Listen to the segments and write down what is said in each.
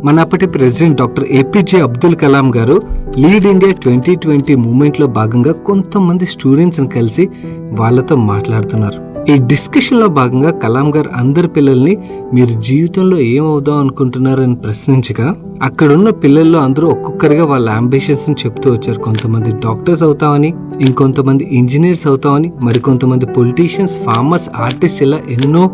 మన అప్పటి president doctor APJ Abdul Kalam గారు లీడ్ ఇండియా 2020 మూవ్మెంట్ లో భాగంగా కొంతమంది స్టూడెంట్స్ ని కలిసి వాళ్ళతో మాట్లాడుతున్నారు. ఈ డిస్కషన్ లో భాగంగా కలాం గారు అందరి పిల్లల్ని మీరు జీవితంలో ఏమవుదాం అనుకుంటున్నారు అని ప్రశ్నించగా అక్కడున్న పిల్లల్లో అందరూ ఒక్కొక్కరిగా వాళ్ళ అంబిషన్స్ ని చెప్తూ వచ్చారు. కొంతమంది డాక్టర్స్ అవుతామని, ఇంకొంతమంది ఇంజనీర్స్ అవుతామని, మరికొంతమంది పొలిటీషియన్స్, ఫార్మర్స్, ఆర్టిస్ట్, ఇలా ఎన్నో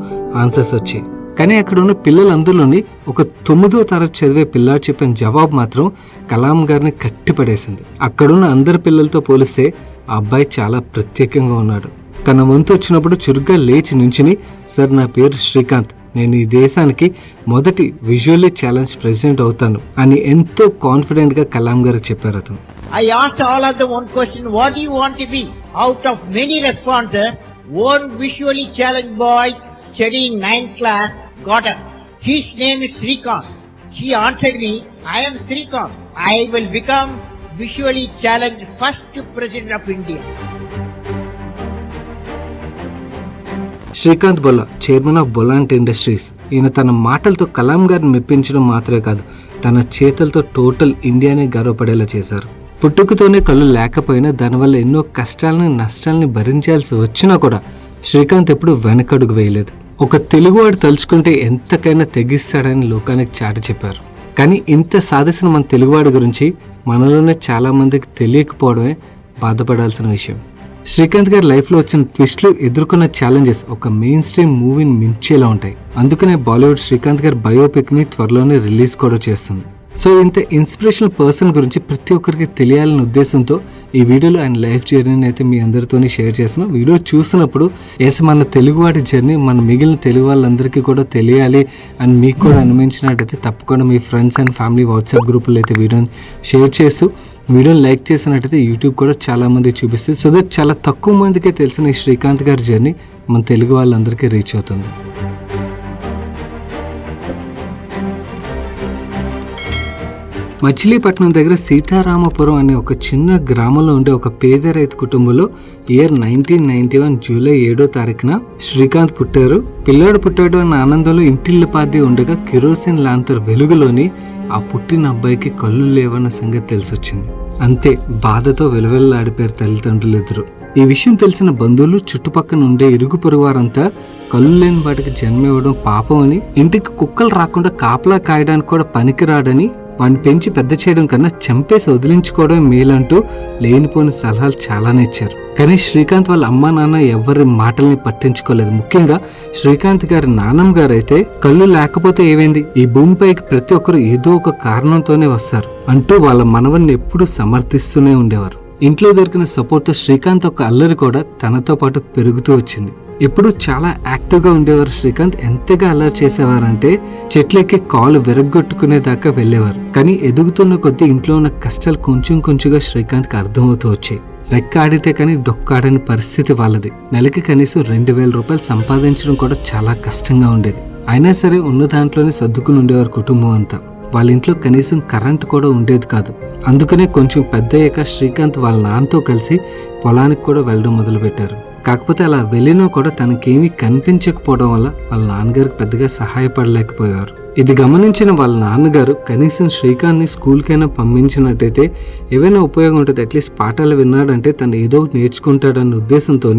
ఆన్సర్స్ వచ్చాయి. కానీ అక్కడ ఉన్న పిల్లలందరిలోని ఒక 9వ తరగతి చదివే పిల్లాడు చెప్పిన జవాబు మాత్రం కలాం గారిని కట్టిపడేసింది. అక్కడున్న అందరి పిల్లలతో పోలిస్తే ఆ అబ్బాయి చాలా ప్రత్యేకంగా ఉన్నాడు. తన వంతు వచ్చినప్పుడు చురుగ్గా లేచి నించుని, సార్ నా పేరు శ్రీకాంత్, నేను ఈ దేశానికి మొదటి విజువల్లీ ఛాలెంజ్ ప్రెసిడెంట్ అవుతాను అని ఎంతో కాన్ఫిడెంట్ గా కలాం గారికి చెప్పారు అతను. I asked all of them one question, what do you want to be? Out of many responses, one visually challenged boy studying 9th class got up. His name is Srikanth. He answered me, I am Srikanth. I will become visually challenged first president of India. Srikanth Bolla, chairman of Bollant Industries. ఈయన తన మాటలతో కలాం గారిని మెప్పించడం మాత్రమే కాదు, తన చేతులతో total ఇండియానే గర్వపడేలా చేశారు. పుట్టుకతోనే కళ్ళు లేకపోయినా దానివల్ల ఎన్నో కష్టాలని, నష్టాలని భరించాల్సి వచ్చినా కూడా శ్రీకాంత్ ఎప్పుడు వెనకడుగు వేయలేదు. ఒక తెలుగువాడు తలుచుకుంటే ఎంతకైనా తెగిస్తాడని లోకానికి చాటి చెప్పారు. కానీ ఇంత సాధించిన మన తెలుగువాడి గురించి మనలోనే చాలా మందికి తెలియకపోవడమే బాధపడాల్సిన విషయం. శ్రీకాంత్ గారి లైఫ్లో వచ్చిన ట్విస్ట్లు, ఎదుర్కొన్న ఛాలెంజెస్ ఒక మెయిన్ స్ట్రీమ్ మూవీని మించేలా ఉంటాయి. అందుకనే బాలీవుడ్ శ్రీకాంత్ గారి బయోపిక్ ని త్వరలోనే రిలీజ్ కూడా చేస్తుంది. సో ఇంత ఇన్స్పిరేషనల్ పర్సన్ గురించి ప్రతి ఒక్కరికి తెలియాలనే ఉద్దేశంతో ఈ వీడియోలో ఆయన లైఫ్ జర్నీని అయితే మీ అందరితోని షేర్ చేస్తున్నాం. వీడియో చూసినప్పుడు మన తెలుగువాడి జర్నీ మన మిగిలిన తెలుగు వాళ్ళందరికీ కూడా తెలియాలి అని మీకు కూడా అనిపించినట్టయితే తప్పకుండా మీ ఫ్రెండ్స్ అండ్ ఫ్యామిలీ వాట్సాప్ గ్రూపుల్లో అయితే వీడియోని షేర్ చేస్తూ వీడియోని లైక్ చేసినట్టయితే యూట్యూబ్ కూడా చాలా మంది చూపిస్తుంది. సో దట్ చాలా తక్కువ మందికే తెలిసిన ఈ శ్రీకాంత్ గారి జర్నీ మన తెలుగు వాళ్ళందరికీ రీచ్ అవుతుంది. మచిలీపట్నం దగ్గర సీతారామపురం అనే ఒక చిన్న గ్రామంలో ఉండే ఒక పేద రైతు కుటుంబంలో ఇయర్ 1991 జూలై 7వ తారీఖున శ్రీకాంత్ పుట్టారు. పిల్లాడు పుట్టాడు అన్న ఆనందంలో ఇంటిల్లిపాది ఉండగా కిరోసిన్ లాంతర్ వెలుగులోని ఆ పుట్టిన అబ్బాయికి కళ్ళు లేవన్న సంగతి తెలిసొచ్చింది. అంతే బాధతో వెలువెల్లాడిపోయారు తల్లిదండ్రులు ఇద్దరు. ఈ విషయం తెలిసిన బంధువులు, చుట్టుపక్కల ఉండే ఇరుగు పొరుగు వారంతా కళ్ళు లేని వాటికి జన్మ ఇవ్వడం పాపం అని, ఇంటికి కుక్కలు రాకుండా కాపలా కాయడానికి కూడా పనికిరాడని, వాడిని పెంచి పెద్ద చేయడం కన్నా చంపేసి వదిలించుకోవడం మేలంటూ లేనిపోని సలహాలు చాలానే ఇచ్చారు. కానీ శ్రీకాంత్ వాళ్ళ అమ్మా నాన్న ఎవరి మాటల్ని పట్టించుకోలేదు. ముఖ్యంగా శ్రీకాంత్ గారి నాన్నమ్మ గారు అయితే కళ్ళు లేకపోతే ఏమైంది, ఈ భూమిపైకి ప్రతి ఒక్కరు ఏదో ఒక కారణంతోనే వస్తారు అంటూ వాళ్ళ మనవన్ని ఎప్పుడూ సమర్థిస్తూనే ఉండేవారు. ఇంట్లో దొరికిన సపోర్ట్తో శ్రీకాంత్ ఒక అల్లరి కూడా తనతో పాటు పెరుగుతూ వచ్చింది. ఎప్పుడు చాలా యాక్టివ్గా ఉండేవారు శ్రీకాంత్. ఎంతగా అల్లరి చేసేవారంటే చెట్లెక్కి కాలు విరగ్గొట్టుకునేదాకా వెళ్ళేవారు. కానీ ఎదుగుతున్న కొద్దీ ఇంట్లో ఉన్న కష్టాలు కొంచెం కొంచెంగా శ్రీకాంత్కి అర్థమవుతూ వచ్చాయి. రెక్క ఆడితే కానీ డొక్కాడని పరిస్థితి వాళ్ళది. నెలకి కనీసం 2000 రూపాయలు సంపాదించడం కూడా చాలా కష్టంగా ఉండేది. అయినా సరే ఉన్న దాంట్లోనే సర్దుకుని ఉండేవారు కుటుంబం అంతా. వాళ్ళ ఇంట్లో కనీసం కరెంట్ కూడా ఉండేది కాదు. అందుకనే కొంచెం పెద్ద అయ్యాక శ్రీకాంత్ వాళ్ళ నాన్నతో కలిసి పొలానికి కూడా వెళ్ళడం మొదలుపెట్టారు. కాకపోతే అలా వెళ్ళినా కూడా తనకేమీ కనిపించకపోవడం వల్ల వాళ్ళ నాన్నగారికి పెద్దగా సహాయపడలేకపోయారు. ఇది గమనించిన వాళ్ళ నాన్నగారు కనీసం శ్రీకాంత్ని స్కూల్కైనా పంపించినట్టయితే ఏవైనా ఉపయోగం ఉంటుంది, అట్లీస్ట్ పాఠాలు విన్నాడంటే తను ఏదో నేర్చుకుంటాడన్న ఉద్దేశంతో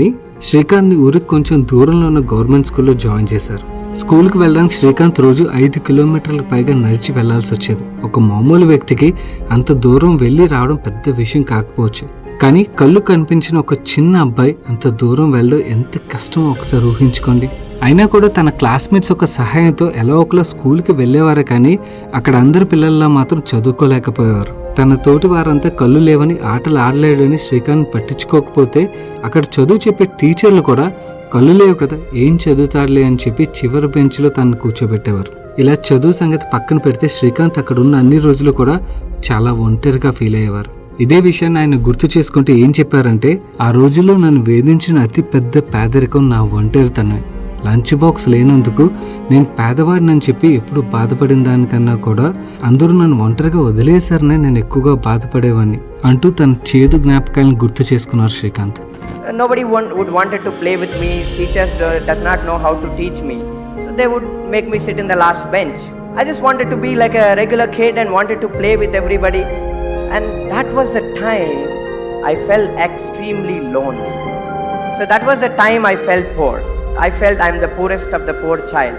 శ్రీకాంత్ని ఊరికి కొంచెం దూరంలో ఉన్న గవర్నమెంట్ స్కూల్లో జాయిన్ చేశారు. స్కూల్కి వెళ్ళడానికి శ్రీకాంత్ రోజు 5 కిలోమీటర్లకు పైగా నడిచి వెళ్లాల్సి వచ్చేది. ఒక మామూలు వ్యక్తికి అంత దూరం వెళ్ళి రావడం పెద్ద విషయం కాకపోవచ్చు. కానీ కళ్ళు కనిపించిన ఒక చిన్న అబ్బాయి అంత దూరం వెళ్ళడం ఎంత కష్టమో ఒకసారి ఊహించుకోండి. అయినా కూడా తన క్లాస్మేట్స్ ఒక సహాయంతో ఎలా ఒకలా స్కూల్కి వెళ్ళేవారు. కానీ అక్కడ అందరి పిల్లల్లా మాత్రం చదువుకోలేకపోయేవారు. తన తోటి వారంతా కళ్ళు లేవని, ఆటలు ఆడలేడని శ్రీకాంత్ పట్టించుకోకపోతే అక్కడ చదువు చెప్పే టీచర్లు కూడా కళ్ళు లేవు కదా ఏం చదువుతాడులే అని చెప్పి చివరి బెంచ్లో తనను కూర్చోబెట్టేవారు. ఇలా చదువు సంగతి పక్కన పెడితే శ్రీకాంత్ అక్కడ ఉన్న అన్ని రోజులు కూడా చాలా ఒంటరిగా ఫీల్ అయ్యేవారు. ఇదే విషయాన్ని ఆయన గుర్తు చేసుకుంటే ఏం చెప్పారంటే, ఆ రోజుల్లో నన్ను వేధించిన అతి పెద్ద పేదరికం నా ఒంటరితనమే. లంచ్ బాక్స్ లేనందుకు నేను పేదవాడినని చెప్పి ఎప్పుడు బాధపడిన దానికన్నా కూడా అందరూ నన్ను ఒంటరిగా వదిలేశారనే నేను ఎక్కువగా బాధపడేవాడిని అంటూ తన చేదు జ్ఞాపకాలను గుర్తు చేసుకున్నారు Srikanth. Nobody would wanted to play with me. Teachers does not know how to teach me, so they would make me sit in the last bench. I just wanted to be like a regular kid and wanted to play with everybody. And that was the time I felt extremely lonely. So that was the time I felt poor. I felt I'm the poorest of the poor child.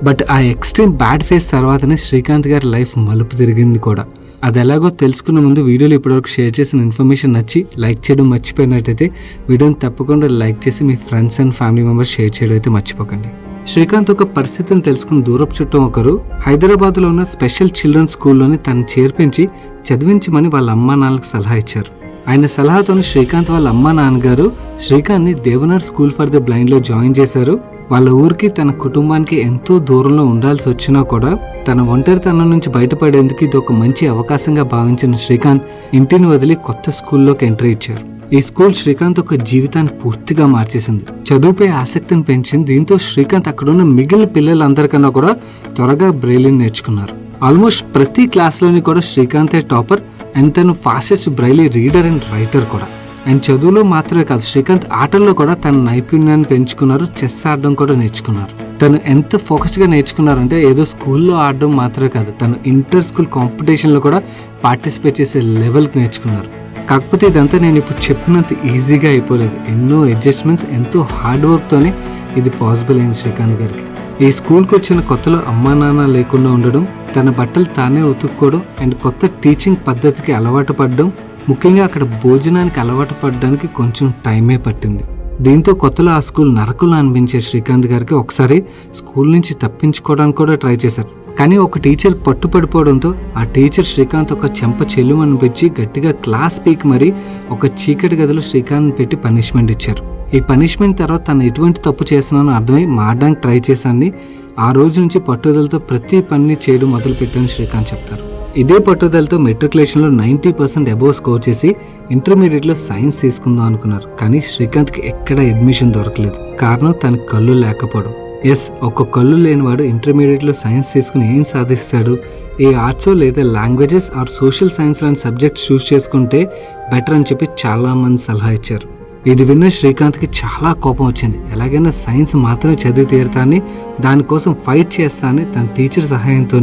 But ఆ extreme bad phase తర్వాతనే శ్రీకాంత్ గారి life మలుపు తిరిగింది కూడా. అది ఎలాగో తెలుసుకున్న ముందు వీడియోలో ఇప్పటివరకు షేర్ చేసిన ఇన్ఫర్మేషన్ నచ్చి లైక్ చేయడం మర్చిపోయినట్టయితే వీడియోని తప్పకుండా లైక్ చేసి మీ friends and family members share చేయడం అయితే మర్చిపోకండి. శ్రీకాంత్ ఒక పరిస్థితిని తెలుసుకుని దూరపు చుట్టం ఒకరు హైదరాబాద్లో ఉన్న స్పెషల్ చిల్డ్రన్స్ స్కూల్లోని తను చేర్పించి చదివించమని వాళ్ళ అమ్మా నాన్నలకు సలహా ఇచ్చారు. ఆయన సలహాతో శ్రీకాంత్ వాళ్ళ అమ్మా నాన్నగారు శ్రీకాంత్ని దేవనార్ స్కూల్ ఫర్ ద బ్లైండ్లో జాయిన్ చేశారు. వాళ్ళ ఊరికి తన కుటుంబానికి ఎంతో దూరంలో ఉండాల్సి వచ్చినా కూడా తన ఒంటరితనం నుంచి బయటపడేందుకు ఇది ఒక మంచి అవకాశంగా భావించిన శ్రీకాంత్ ఇంటిని వదిలి కొత్త స్కూల్లోకి ఎంట్రీ ఇచ్చారు. ఈ స్కూల్ శ్రీకాంత్ ఒక జీవితాన్ని పూర్తిగా మార్చేసింది. చదువుపై ఆసక్తిని పెంచింది. దీంతో శ్రీకాంత్ అక్కడున్న మిగిలిన పిల్లలందరికన్నా కూడా త్వరగా బ్రెయిలీని నేర్చుకున్నారు. ఆల్మోస్ట్ ప్రతి క్లాస్లోని కూడా శ్రీకాంతే టాపర్ అండ్ తను fastest Braille reader and writer కూడా. అండ్ చదువులో మాత్రమే కాదు, శ్రీకాంత్ ఆటల్లో కూడా తన నైపుణ్యాన్ని పెంచుకున్నారు. చెస్ ఆడడం కూడా నేర్చుకున్నారు. తను ఎంత ఫోకస్గా నేర్చుకున్నారంటే ఏదో స్కూల్లో ఆడడం మాత్రమే కాదు, తను ఇంటర్ స్కూల్ కాంపిటీషన్లో కూడా పార్టిసిపేట్ చేసే లెవెల్కి నేర్చుకున్నారు. కాకపోతే ఇదంతా నేను ఇప్పుడు చెప్పినంత ఈజీగా అయిపోలేదు. ఎన్నో అడ్జస్ట్మెంట్స్, ఎంతో హార్డ్ వర్క్తోనే ఇది పాసిబుల్ అయింది శ్రీకాంత్ గారికి. ఈ స్కూల్కి వచ్చిన కొత్తలో అమ్మా నాన్న లేకుండా ఉండడం, తన బట్టలు తానే ఉతుక్కోవడం అండ్ కొత్త టీచింగ్ పద్ధతికి అలవాటు పడడం, ముఖ్యంగా అక్కడ భోజనానికి అలవాటు పడడానికి కొంచెం టైమే పట్టింది. దీంతో కొత్తలో ఆ స్కూల్ నరకులు అనిపించే శ్రీకాంత్ గారికి ఒకసారి స్కూల్ నుంచి తప్పించుకోవడానికి కూడా ట్రై చేశారు. కానీ ఒక టీచర్ పట్టుపడిపోవడంతో ఆ టీచర్ శ్రీకాంత్ ఒక చెంప చెల్లుము అనిపించి గట్టిగా క్లాస్ పీక్ మరి ఒక చీకటి గదిలో శ్రీకాంత్ పెట్టి పనిష్మెంట్ ఇచ్చారు. ఈ పనిష్మెంట్ తర్వాత తను ఎటువంటి తప్పు చేస్తున్నానో అర్థమై మారడానికి ట్రై చేశాన్ని. ఆ రోజు నుంచి పట్టుదలతో ప్రతి పని చేయడం మొదలు పెట్టాను శ్రీకాంత్ చెప్తారు. ఇదే పట్టుదలతో మెట్రికులేషన్లో 90% అబోవ్ స్కోర్ చేసి ఇంటర్మీడియట్లో సైన్స్ తీసుకుందాం అనుకున్నారు. కానీ శ్రీకాంత్కి ఎక్కడ అడ్మిషన్ దొరకలేదు. కారణం తన కళ్ళు లేకపోవడం. ఒక కళ్ళు లేనివాడు ఇంటర్మీడియట్లో సైన్స్ తీసుకుని ఏం సాధిస్తాడు? ఏ ఆర్ట్స్ లేదా లాంగ్వేజెస్ ఆర్ సోషల్ సైన్స్ లాంటి సబ్జెక్ట్స్ చూస్ చేసుకుంటే బెటర్ అని చెప్పి చాలా మంది సలహా ఇచ్చారు. ఇది విన్న శ్రీకాంత్కి చాలా కోపం వచ్చింది. ఎలాగైనా సైన్స్ మాత్రమే చదివి తీరుతాని, దానికోసం ఫైట్ చేస్తానని తన టీచర్ సహాయంతో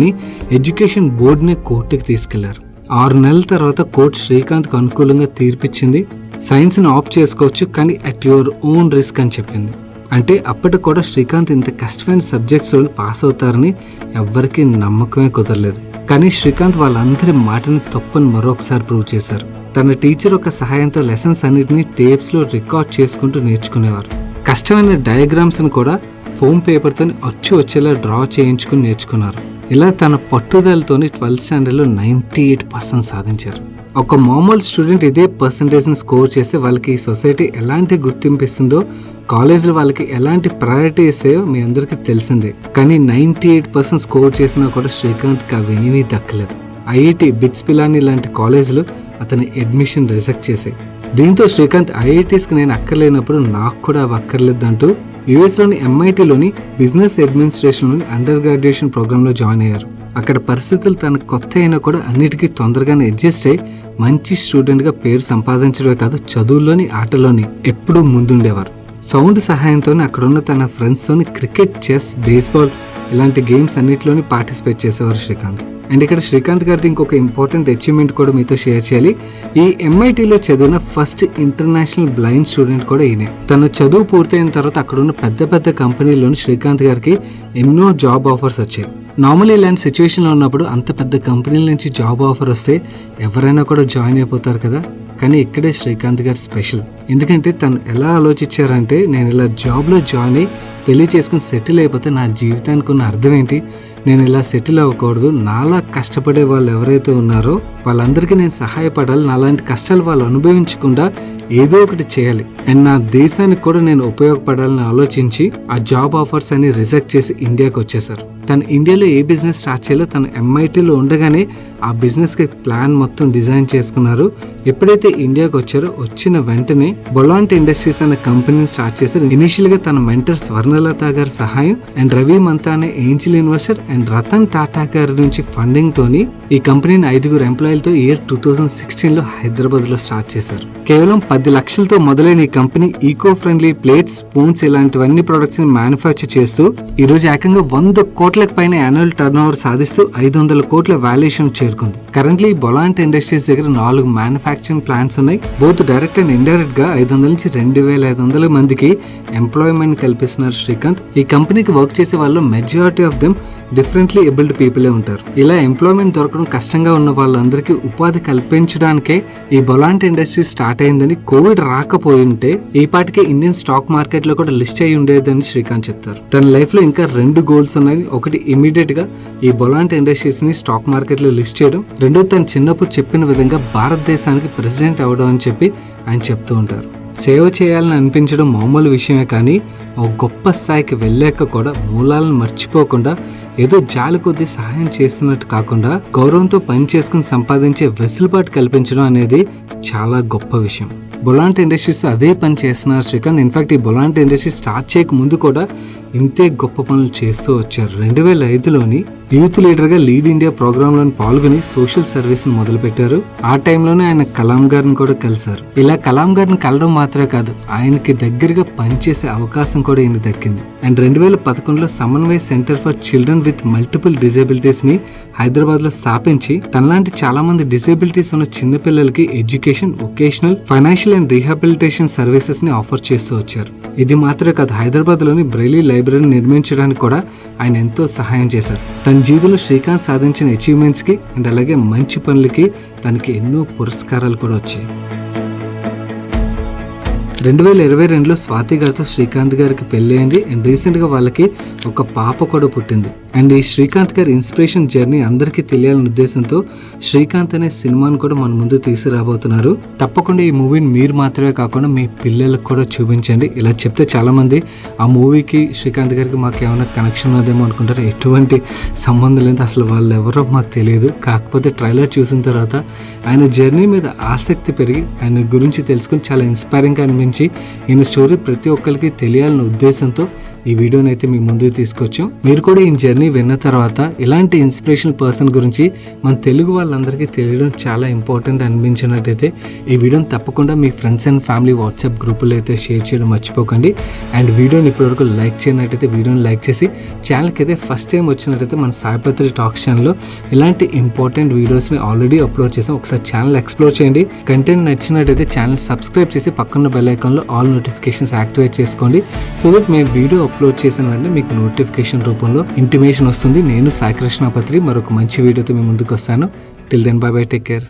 ఎడ్యుకేషన్ బోర్డుని కోర్టుకి తీసుకెళ్లారు. 6 నెలల తర్వాత కోర్టు శ్రీకాంత్కి అనుకూలంగా తీర్పిచ్చింది. సైన్స్ని ఆప్ చేసుకోవచ్చు, కానీ అట్ యువర్ ఓన్ రిస్క్ అని చెప్పింది. అంటే అప్పటికి కూడా శ్రీకాంత్ ఇంత కష్టమైన సబ్జెక్ట్స్లో పాస్ అవుతారని ఎవ్వరికీ నమ్మకమే కుదరలేదు. కానీ శ్రీకాంత్ వాళ్ళందరి మాటని తప్పని మరొకసారి ప్రూవ్ చేశారు. తన టీచర్ ఒక సహాయంతో లెసన్స్ అన్నిటినీ టేప్స్లో రికార్డ్ చేసుకుంటూ నేర్చుకునేవారు. కష్టమైన డయాగ్రామ్స్ని కూడా ఫోమ్ పేపర్తో అచ్చు వచ్చేలా డ్రా చేయించుకుని నేర్చుకున్నారు. ఇలా తన పట్టుదలతోని 12th స్టాండర్డ్లో 98% సాధించారు. ఒక మామూలు స్టూడెంట్ ఇదే పర్సంటేజ్ని స్కోర్ చేస్తే వాళ్ళకి ఈ సొసైటీ ఎలాంటి గుర్తింపు ఇస్తుందో, కాలేజ్లో వాళ్ళకి ఎలాంటి ప్రయారిటీ ఇస్తాయో మీ అందరికీ తెలిసిందే. కానీ 98% స్కోర్ చేసినా కూడా శ్రీకాంత్కి అవేమీ దక్కలేదు. ఐఐటి, బిట్స్ పిలాని లాంటి కాలేజీలు అతని అడ్మిషన్ రిజెక్ట్ చేశాయి. దీంతో శ్రీకాంత్ ఐఐటీస్కి నేను అక్కర్లేనప్పుడు నాకు కూడా అవి అక్కర్లేదంటూ యుఎస్లోని ఎంఐటీలోని బిజినెస్ అడ్మినిస్ట్రేషన్లోని అండర్ గ్రాడ్యుయేషన్ ప్రోగ్రాంలో జాయిన్ అయ్యారు. అక్కడ పరిస్థితులు తనకు కొత్త అయినా కూడా అన్నిటికీ తొందరగానే అడ్జస్ట్ అయ్యి మంచి స్టూడెంట్గా పేరు సంపాదించడమే కాదు, చదువులోని ఆటలోని ఎప్పుడూ ముందుండేవారు. సౌండ్ సహాయంతోనే అక్కడున్న తన ఫ్రెండ్స్తోని క్రికెట్, చెస్, బేస్బాల్ ఇలాంటి గేమ్స్ అన్నిటిలోని పార్టిసిపేట్ చేసేవారు శ్రీకాంత్. అండ్ ఇక్కడ శ్రీకాంత్ గారిది ఇంకొక ఇంపార్టెంట్ అచీవ్మెంట్ కూడా మీతో షేర్ చేయాలి. ఈ ఎంఐటీలో చదివిన ఫస్ట్ ఇంటర్నేషనల్ బ్లైండ్ స్టూడెంట్ కూడా ఈయనే. తన చదువు పూర్తయిన తర్వాత అక్కడున్న పెద్ద పెద్ద కంపెనీల్లోని శ్రీకాంత్ గారికి ఎన్నో జాబ్ ఆఫర్స్ వచ్చాయి. నార్మల్ ఇలాంటి సిచ్యువేషన్లో ఉన్నప్పుడు అంత పెద్ద కంపెనీల నుంచి జాబ్ ఆఫర్ వస్తే ఎవరైనా కూడా జాయిన్ అయిపోతారు కదా. కానీ ఇక్కడే శ్రీకాంత్ గారు స్పెషల్. ఎందుకంటే తను ఎలా ఆలోచించారంటే, నేను ఇలా జాబ్లో జాయిన్ అయ్యి పెళ్లి చేసుకుని సెటిల్ అయిపోతే నా జీవితానికి ఉన్న అర్థం ఏంటి? నేను ఇలా సెటిల్ అవ్వకూడదు. నాలా కష్టపడే వాళ్ళు ఎవరైతే ఉన్నారో వాళ్ళందరికీ నేను సహాయపడాలి. నాలాంటి కష్టాలు వాళ్ళు అనుభవించకుండా ఏదో ఒకటి చేయాలి అండ్ నా దేశానికి కూడా నేను ఉపయోగపడాలని ఆలోచించి ఆ జాబ్ ఆఫర్స్ అన్ని రిజెక్ట్ చేసి ఇండియాకి వచ్చేసారు. తను ఇండియాలో ఏ బిజినెస్ స్టార్ట్ చేయాలో తను ఎంఐటీలో ఉండగానే ఆ బిజినెస్కి ప్లాన్ మొత్తం డిజైన్ చేసుకున్నారు. ఎప్పుడైతే ఇండియాకి వచ్చారో వచ్చిన వెంటనే బొలాంట్ ఇండస్ట్రీస్ అనే కంపెనీని స్టార్ట్ చేశారు. ఇనిషియల్గా తన మెంటర్ స్వర్ణలత గారి సహాయం అండ్ రవి మంతా అనే angel investor and Ratan Tata గారి నుంచి ఫండింగ్ తోని ఈ కంపెనీని 5 ఎంప్లాయీలతో ఇయర్ 2016లో హైదరాబాద్ లో స్టార్ట్ చేశారు. కేవలం 10 లక్షలతో మొదలైన ఈ company eco friendly plates, spoons ఇలాంటివన్నీ ప్రొడక్ట్స్ ని మ్యానుఫ్యాక్చర్ చేస్తూ ఈ రోజు ఏకంగా 100 కోట్లకు పైన యాన్యువల్ టర్న్ ఓవర్ సాధిస్తూ 500 కోట్ల వాల్యుయేషన్ చేరుకుంది. కరెంట్లీ బొలాంట్ ఇండస్ట్రీస్ దగ్గర 4 మ్యానుఫ్యాక్చరింగ్ ప్లాంట్స్ ఉన్నాయి. బోత్ డైరెక్ట్ అండ్ ఇండైరెక్ట్ గా 500 నుంచి 2500 మందికి ఎంప్లాయ్మెంట్ కల్పిస్తున్నారు శ్రీకాంత్. ఈ కంపెనీకి వర్క్ చేసే వాళ్ళు majority of them differently abled పీపులే ఉంటారు. ఇలా ఎంప్లాయ్మెంట్ దొరకడం కష్టంగా ఉన్న వాళ్ళందరికీ ఉపాధి కల్పించడానికే ఈ బొలాంట్ ఇండస్ట్రీ స్టార్ట్ అయిందని, కోవిడ్ రాకపోయి ఉంటే ఈ పాటికి ఇండియన్ స్టాక్ మార్కెట్ లో కూడా లిస్ట్ అయి ఉండేదని శ్రీకాంత్ చెప్తారు. తన లైఫ్ లో ఇంకా 2 గోల్స్ ఉన్నాయి. ఒకటి ఇమీడియట్ గా ఈ బొలాంట్ ఇండస్ట్రీస్ ని స్టాక్ మార్కెట్ లో లిస్ట్ చేయడం, రెండోది తను చిన్నప్పుడు చెప్పిన విధంగా భారతదేశానికి ప్రెసిడెంట్ అవ్వడం అని చెప్పి ఆయన చెప్తూ ఉంటారు. సేవ చేయాలని అనిపించడం మామూలు విషయమే, కానీ ఒక గొప్ప స్థాయికి వెళ్ళాక కూడా మూలాలను మర్చిపోకుండా ఏదో జాలి కొద్దీ సహాయం చేస్తున్నట్టు కాకుండా గౌరవంతో పని చేసుకుని సంపాదించే వెసులుబాటు కల్పించడం అనేది చాలా గొప్ప విషయం. బొలాంట్ ఇండస్ట్రీస్ అదే పని చేస్తున్నారు శ్రీకాంత్. ఇన్ఫాక్ట్ ఈ బొలాంట్ ఇండస్ట్రీ స్టార్ట్ చేయక ముందు కూడా ఇంతే గొప్ప పనులు చేస్తూ వచ్చారు. 2005లోని యూత్ లీడర్ గా లీడ్ ఇండియా ప్రోగ్రామ్ లో పాల్గొని సోషల్ సర్వీస్ ని మొదలు పెట్టారు. ఆ టైంలోనే ఆయన కలాం గారిని కూడా కలిశారు. ఇలా కలాం గారిని కలడం మాత్రమే కాదు, ఆయనకి దగ్గరగా పనిచేసే అవకాశం కూడా ఈయన దక్కింది. అండ్ 2011లో సమన్వయ centre for children with multiple disabilities ని హైదరాబాద్ లో స్థాపించి తనలాంటి చాలా మంది డిజేబిలిటీస్ ఉన్న చిన్న పిల్లలకి education, vocational, financial and rehabilitation services ని ఆఫర్ చేస్తూ వచ్చారు. ఇది మాత్రమే కాదు, హైదరాబాద్ లోని బ్రైలీ లైబ్రరీని నిర్మించడానికి కూడా ఆయన ఎంతో సహాయం చేశారు. తన జీవితంలో శ్రీకాంత్ సాధించిన అచీవ్మెంట్స్ కి అండ్ అలాగే మంచి పనులకి తనకి ఎన్నో పురస్కారాలు కూడా వచ్చాయి. 2022లో స్వాతి గారితో శ్రీకాంత్ గారికి పెళ్లి అయింది. అండ్ రీసెంట్ గా వాళ్ళకి ఒక పాప కూడా పుట్టింది. అండ్ ఈ శ్రీకాంత్ గారి ఇన్స్పిరేషన్ జర్నీ అందరికీ తెలియాలనే ఉద్దేశంతో శ్రీకాంత్ అనే సినిమాను కూడా మన ముందు తీసుకురాబోతున్నారు. తప్పకుండా ఈ మూవీని మీరు మాత్రమే కాకుండా మీ పిల్లలకు కూడా చూపించండి. ఇలా చెప్తే చాలా మంది ఆ మూవీకి శ్రీకాంత్ గారికి మాకు ఏమైనా కనెక్షన్ ఉన్నదేమో అనుకుంటారు. ఎటువంటి సంబంధం లేదు, అసలు వాళ్ళు ఎవరో మాకు తెలియదు. కాకపోతే ట్రైలర్ చూసిన తర్వాత ఆయన జర్నీ మీద ఆసక్తి పెరిగి ఆయన గురించి తెలుసుకుని చాలా ఇన్స్పైరింగ్గా అనిపించి ఈయన స్టోరీ ప్రతి ఒక్కరికి తెలియాలనే ఉద్దేశంతో ఈ వీడియోని అయితే మీ ముందుకు తీసుకొచ్చాం. మీరు కూడా ఈ జర్నీ విన్న తర్వాత ఇలాంటి ఇన్స్పిరేషనల్ పర్సన్ గురించి మన తెలుగు వాళ్ళందరికీ తెలియడం చాలా ఇంపార్టెంట్ అనిపించినట్టయితే ఈ వీడియోని తప్పకుండా మీ ఫ్రెండ్స్ అండ్ ఫ్యామిలీ వాట్సాప్ గ్రూపులో అయితే షేర్ చేయడం మర్చిపోకండి. అండ్ వీడియోని ఇప్పటివరకు లైక్ చేయనట్టయితే వీడియోని లైక్ చేసి ఛానల్కి అయితే ఫస్ట్ టైం వచ్చినట్టయితే మన సాయిపత్రి టాక్స్ ఛానల్లో ఇలాంటి ఇంపార్టెంట్ వీడియోస్ని ఆల్రెడీ అప్లోడ్ చేసాం. ఒకసారి ఛానల్ ఎక్స్ప్లోర్ చేయండి. కంటెంట్ నచ్చినట్టయితే ఛానల్ సబ్స్క్రైబ్ చేసి పక్కన బెల్ ఐకాన్లో ఆల్ నోటిఫికేషన్స్ యాక్టివేట్ చేసుకోండి. సో దట్ మేము వీడియో అప్లోడ్ చేసిన వెంటనే మీకు నోటిఫికేషన్ రూపంలో ఇంటిమేషన్ వస్తుంది. నేను సాయి కృష్ణ పత్రి మరొక మంచి వీడియోతో మీ ముందుకు వస్తాను. Till then bye bye, take care.